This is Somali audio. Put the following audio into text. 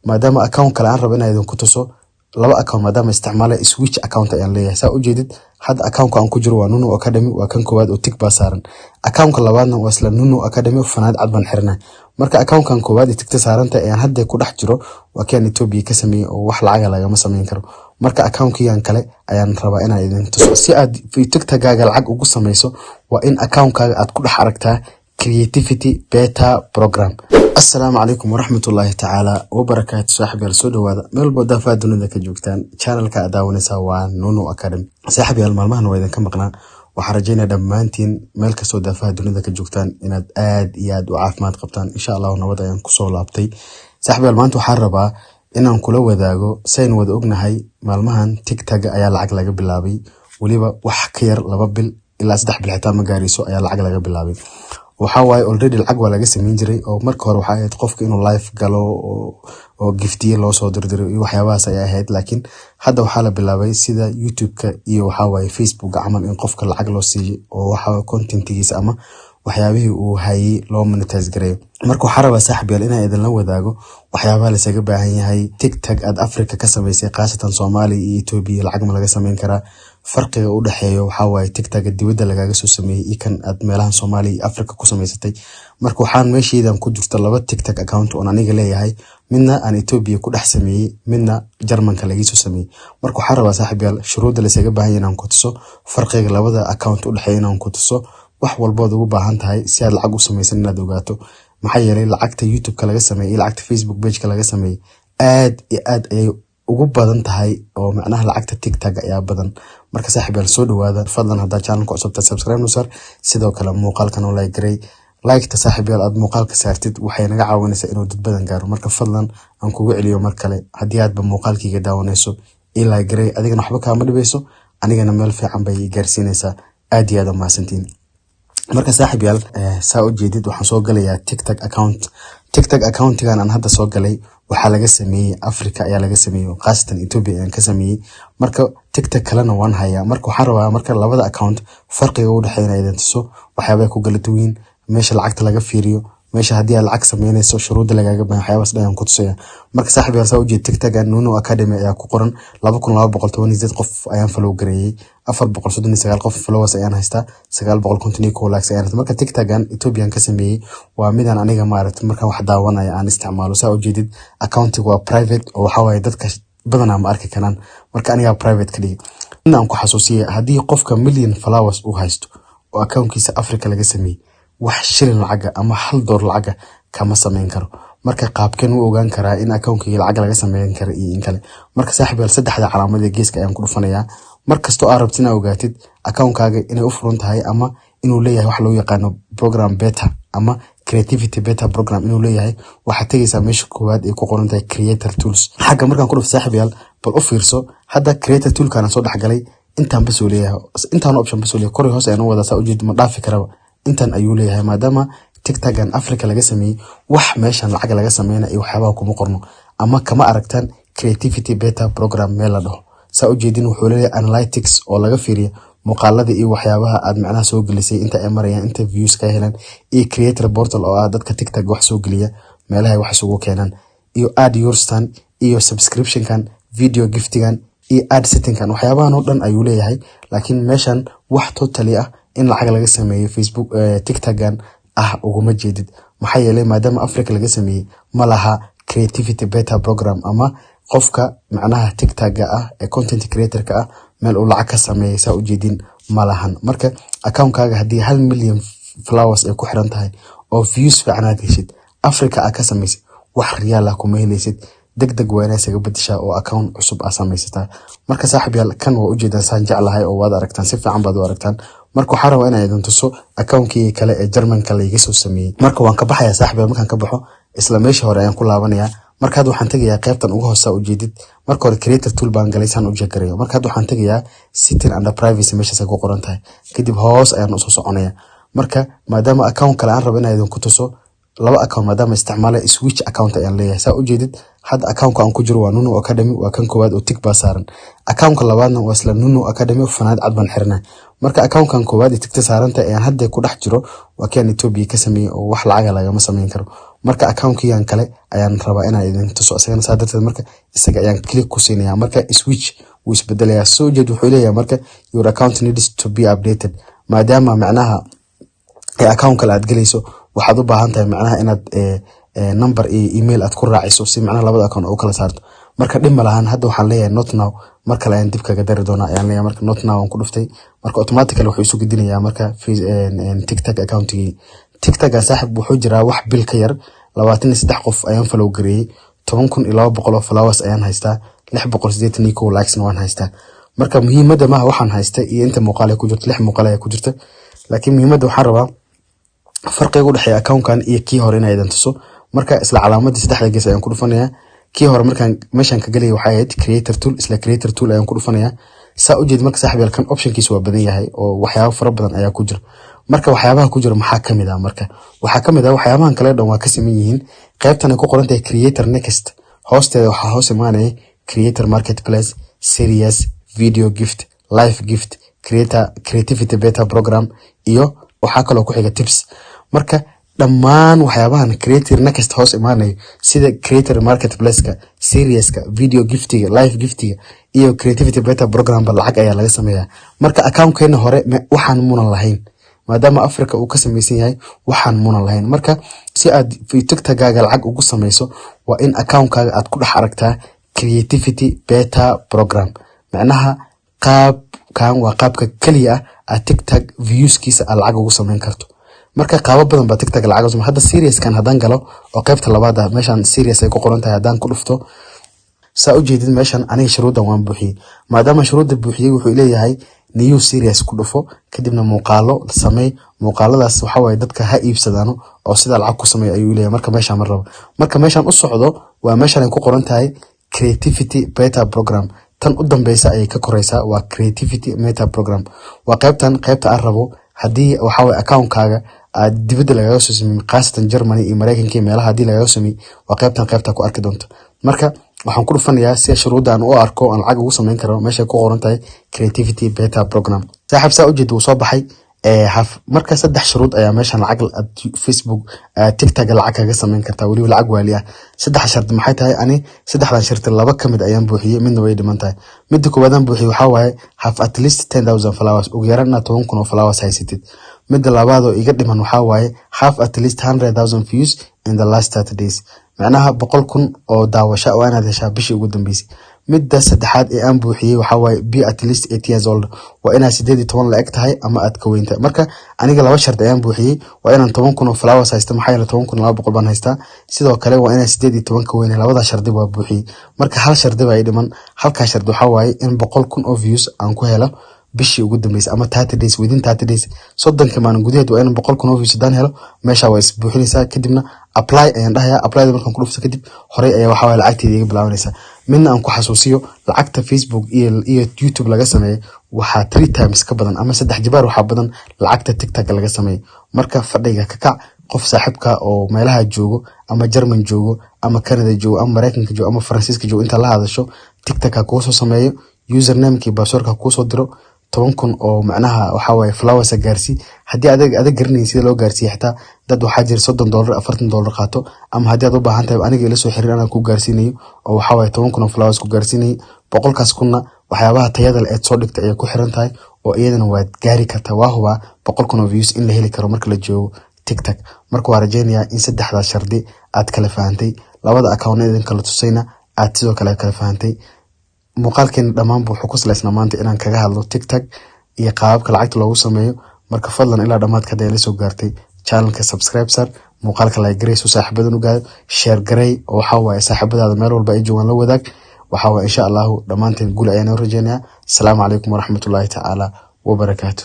maadaama account kale aan rabo inaan idin ku tuso laba account maadaama isticmaalay switch account ayaan leeyahay saa u jeedid hadda account aan ku jiro waa Nuno Academy waa kan koowaad oo tick baa saaran account labaadna waa isla Nuno Academy fanaad cad baan xirnaa marka account kan koowaad ee tigta saaranta ayaan hadda ku dhex jiro waa kan Ethiopia ka sameeyay oo wax lacag laga ma sameyn karo marka account-kiyan kale ayaan rabaa inaan idin tuso si aad TikTok-gaaga lacag ugu sameyso waa in account-kaaga aad ku dhex aragtaa Creativity Beta Program. Assalamu alaikum warahmatullahi ta'ala wabarakatuh saaxibayaal soo dhawaada meel boda faadunida ka joogtaan channel-ka aad daawanaysaa waa Nuno Academy saaxibayaal maalmahan waa idin ka maqnaa waxaan rajaynayaa dhammaantiin meel kastoo daafaha dunida ka joogtaan inaad aad iyo aad u caafimaad qabtaan insha Allah nabad ayaan ku soo laabtay saaxibayaal maanta waxaan rabaa inaan kula wadaago sayn wada ognahay maalmahan TikTok ayaa lacag laga bilaabay waliba wax ka yar 2 bil ilaa 3 bil xitaa ma gaariso ayaa lacag laga bilaabay waxa way already lacag waa laga sameyn jiray oo marka hore waxa ahayd qofka inuu live galo oo giftiye loo soo dirdiray iyo waxyaabahaas ay ahayd laakiin hadda waxa la bilaabay sida YouTube-ka iyo waxa way Facebook camal in qofka lacag loo siiyo oo waxa content-giisa ama waxyaabihii uu hayay loo monetize gareeyo marka waxa rabaa saaxibayaal inaan idin la wadaago waxyaabaha la isaga baahan yahay TikTok aad Africa ka sameysay qaasatan Soomaaliya iyo Ethiopia lacag ma laga sameyn karaa farqiga u dhaxeeyo waxa way TikTok dibadda lagaga soo sameeyay kan aad meelahan Soomaaliya iyo Africa ku sameysatay marka waxaan meeshiidan ku jirta laba TikTok account oo aniga leeyahay midna aan Ethiopia ku dhex sameeyay midna Jarmanka laga soo sameeyay marka waxa rabaa saaxibayaal shuruuda la isaga baahan yahay inaan ku tuso farqiga labada account u dhaxeeyo inaan ku tuso wax walba oo ugu baahan tahay si aad lacag u sameysan inaad ogaato maxay yeelay lacagta YouTube-ka laga sameeyay lacagta Facebook page-ka laga sameeyay aad iyo aad ay ugu badan tahay oo macnaha lacagta TikTok ayaa badan marka saaxibayaal soo dhawaada fadlan hadda channel-ka cusubta subscribe noo saar sidoo kale muuqaalkan oo like-ta saaxibayaal aad muuqaalka saartid waxay naga caawinaysaa inuu dad badan gaaro marka fadlan aan kugu celiyo mar kale haddii aad ba muuqaalkayga daawanayso like garay adigana waxba kaama dhibayso anigana meel fiican bay gaarsiinaysaa aad iyo aad u mahadsantiin marka saaxibayaal saa u jeedid waxaan soo galayaa TikTok account-gan aan hadda soo galay waxa laga sameeyay Africa ayaa laga sameeyay qaasatan Ethiopia ayaan ka sameeyay marka TikTok kalena waan hayaa marka waxaan rabaa marka labada account farqiga u dhaxeeya idin tuso waxyaabo ku kala duwan meesha lacagta laga fiiriyo meesha hadii aad lacag sameynayso shuruuda lagaga baahan waxyaabaas dhan ku tusaya marka saaxibayaal saa u jeed TikTok Nuno Academy ayaa ku qoran 2218 qof ayaan follow gareeyay 439 qof followers ayaan haystaa 950 likes ayaan marka TikTok-gan Ethiopian ka sameeyay waa midaan aniga maaragtay marka wax daawanaya aan isticmaalo saa u jeedid account-igu waa private oo waxa way dadka badanaa ma arki karaan marka aniga private ka dhigay inaan ku xasuusiyo hadii qofka million followers uu haysto oo account-kiisa Africa laga sameeyay wax shilin lacag ama $1 lacag kama sameyn karo marka qaabkan uu ogaan karaa in account-kiisa lacag laga sameyn karo iyo in kale marka saaxibayaal saddexda calaamad ee geeska ayaan ku dhufanayaa markastoo aad rabtid inaad ogaatid account-kaaga inay u furan tahay ama inuu leeyahay wax loo yaqaan program beta ama creativity beta program inuu leeyahay waxa tagaysaa meesha koowaad ee ku qoran tahay creator tools xagga markaan ku dhufto saaxibayaal bal u fiirso hadda creator tool-kana soo dhaxgalay intaan bas oo leeyahay intaan option bas oo leeyahay kor hoos ayaan wada saa u jeed ma dhaafi karaba intaan ayuu leeyahay maadaama TikTok-gan Africa laga sameeyay wax meeshan lacag laga sameeyay iyo waxyaabaha kuma qorno ama kama aragtaan creativity beta program meel la dhaho saa u jeedin wuxuu leeyahay analytics oo laga fiiriyo muuqaalada iyo waxyaabaha aad macnaha soo gelisay inta ay marayaan interviews ka helan iyo creator portal oo aad dadka TikTok wax soo geliya meelaha wax isugu keenan iyo add your stand iyo subscription-kan video giftigan iyo ad setting-kan waxyaabahan oo dhan ayuu leeyahay laakiin meeshan wax totally ah in lacag laga sameeyo Facebook TikTok-gan uguma jeedid maxay yeelay maadaama Africa laga sameeyay ma laha creativity beta program ama qofka macnaha TikTok-ga ee content creator-ka meel uu lacag ka sameeyo saa u jeedin ma lahan marka account-kaaga hadii 1 million followers ay ku xiran tahay oo views fiican aad heshid Africa ka sameysay wax riyaal ah kuma helaysid degdeg waa inay isaga bedeshaa oo account cusub ah sameysata marka saaxibayaal kan waa u jeedaan saan jeclahay oo waad aragtaan si fiican baad u aragtaan marka waxa rabaa inaan idin tuso account-kii kale ee Jarmanka laga soo sameeyay marka waan ka baxayaa saaxibayaal markaan ka baxo isla meesha hore ayaan ku laabanayaa marka waxaan tagayaa qaybtan ugu hoosa u jeedid marka hore creator tool baan galaysan u jeegarayo marka waxaan tagayaa setting and privacy meesha ku qoran tahay kadib hoos ayaan u soo soconayaa marka maadaama account kale aan rabo inaan idin ku tuso laba account maadaama isticmaalay switch account ayaan leeyahay saa u jeedid hadda account aan ku jiro waa Nuno Academy waa kan koowaad oo tick baa saaran account labaadna waa isla Nuno Academy fanaad cad baan xirnaa marka account-kan koowaad ee tigta saaranta ayaan hadda ku dhex jiro waa kan Ethiopia ka sameeyay oo wax lacag laga ma sameyn karo marka account-kiyan kale ayaan rabaa inaan idin tuso asagana saadirteed marka isaga ayaan click ku siinaya marka switch wuu isbedelaya soo jeed wuxuu leeyahay marka your account needs to be updated maadaama macnaha account kale aad galayso waxaad u baahan tahay macnaha inaad number iyo email aad ku raaciso si macnaha labada account oo kala saarto marka dhib ma lahan hadda waxaan leeyahay not now marka la aan dib kaga dari doona ayaan leeyahay marka not now aan ku dhuftay marka automatically wuxuu isu gudinayaa marka TikTok account-igi TikTok saaxib wuxuu jiraa wax bil ka yar 23 qof ayaan follow gareeyay 10200 followers ayaan haystaa 681 likes waan haystaa marka muhiimada ma waxaan haystaa iyo inta muuqaal ay ku jirto 6 muuqaal ay ku jirto laakiin muhiimada waxaan rabaa farqiga u dhaxeeya account-kan iyo kii hore inay idan tuso marka isla calaamadii saddexda gees ayaan ku dhufanayaa kii hore markaan meeshan ka galay waxay ahayd creator tool isla creator tool ayaan ku dhufanayaa saa u jeed marka saaxiibkan optionkiisu waa badan yahay oo waxyaabo fara badan ayaa ku jira marka waxyaabaha ku jira maxaa kamid ah marka waxa kamid ah waxyaabahan kale dhan waa ka siman yihiin qaybtan ay ku qoran tahay creator next hoosteeda waxa hoos imaanaya creator marketplace series video gift live gift creativity beta program iyo waxa kale oo ku xiga tips marka dhammaan waxyaabahan creator next hoos imaanay sida creator marketplace-ka series-ka video giftiga live giftiga iyo creativity beta program ba lacag ayaa laga sameeyaa marka account-keena hore waxaan munan lahayn maadaama Africa uu ka sameeysan yahay waxaan munan lahayn marka si aad TikTok-gaaga lacag ugu sameyso waa in account-kaaga aad ku dhex aragtaa creativity beta program macnaha qaabkan waa qaabka kaliya ah TikTok views-kiisa lacag ugu sameyn karto marka qaabo badan ba TikTok lacag ugu hadda series-kan hadaan galo oo qaybta labaad ah meeshan series ay ku qoran tahay hadaan ku dhufto saa u jeedin meeshan aniga shuruudan waan buuxiyay maadaama shuruudda buuxiyay wuxuu leeyahay new series ku dhufo kadibna muuqaalo samee muuqaaladaas waxa way dadka ha iibsadaan oo sida lacag ku sameeyo ayuu leeyahay marka meeshan mar rabo marka meeshan u socdo waa meeshan ay ku qoran tahay creativity beta program tan u dambaysa ay ka koraysaa waa creativity meta program waa qaybta aan rabo hadii waxa way account-kaaga dibadda laga soo sameeyay qaasatan Germany iyo Mareykanka meelaha hadii laga soo sameeyay waa qaybta ku arki doonto marka waxaan ku dhufanayaa si shuruudan u arko aan lacag ugu sameyn karo meesha ku qoran tahay creativity beta program saaxib saa u jeed uu soo baxay marka saddex shuruud ayaa meeshan lacag Facebook TikTok lacag kaga sameyn kartaa wali lacag waali ah saddex shart maxay tahay ani saddexdan shart laba kamid ayaan buuxiyay midna way dhiman tahay midda koowaad buuxiyay waxa waaye have at least 10000 followers ugu yaraan 10000 followers haysatid midda labaad oo iga dhiman waxa waaye have at least 100000 views in the last 30 days macnaha 100,000 oo daawasho oo aan heshaa bishii ugu dambeysay midda saddexaad ee aan buuxiyay waxa waaye be at least 8 years old waa inaa 18 la eg tahay ama aad ka weyntahay marka aniga laba shart ayaan buuxiyay waa inaan 10,000 followers haysto maxay la 10,200 baan haystaa sidoo kale waa inaa 18 ka weyn labada shardi waa buuxiyay marka hal shardi baa dhiman halka shardi waxa waaye in 100,000 oo views aan ku helo bishii ugu dambeysay ama 30 days within 30 days soddonka maalin gudaheed waa in 100,000 oo views daan helo meesha waa isbuuxinaysaa kadibna apply ayaan dhahayaa apply markaan ku dhufto kadib hore ayaa waxa way lacagteeda iga bilaabanaysaa midna aan ku xasuusiyo lacagta Facebook iyo YouTube laga sameeyay waxa 3 times ka badan ama 3 jibaar waxa badan lacagta TikTok laga sameeyay marka fadhiga ka kac qof saaxiibka oo meelaha joogo ama German joogo ama Canada joogo ama Mareykanka joogo ama Faransiiska joogo inta la hadasho TikTok ku soo sameeyo username-ki password-ka ku soo diro 10,000 oo macnaha waxa way flowers gaarsi hadii adag garanay sida loo gaarsiyo xitaa dad waxa jir $30 $40 qaato ama hadii aad u baahan tahay aniga ila soo xiriir aan ku gaarsiinayo oo waxa way 10,000 flowers ku gaarsiinayo 100kaas kunna waxyaabaha tayada leh ee soo dhigtay ay ku xiran tahay oo iyadana waad gaari kartaa waa huba 100,000 views in la heli karo marka la joogo TikTok marka waa rajaynayaa in saddexda shardi aad kala fahantay labada account ee kala tusayna aad sidoo kale kala fahantay muuqaalkeen dhamaan wuxuu ku salaysnaa maanta inaan kaga hadlo TikTok iyo qaababka lacagta loogu sameeyo marka fadlan ilaa dhamaadka hadii la soo gaartay channelka subscribe sar muuqaalka like gareey soo saaxiibadan u gaar share gareey oo waxa waaye saaxiibadaada meel walba ay joogan la wadaag waxa waaye insha Allah dhamaanteen guul ayaan u rajaynayaa assalamu alaykum wa rahmatullahi ta'ala wa barakatuh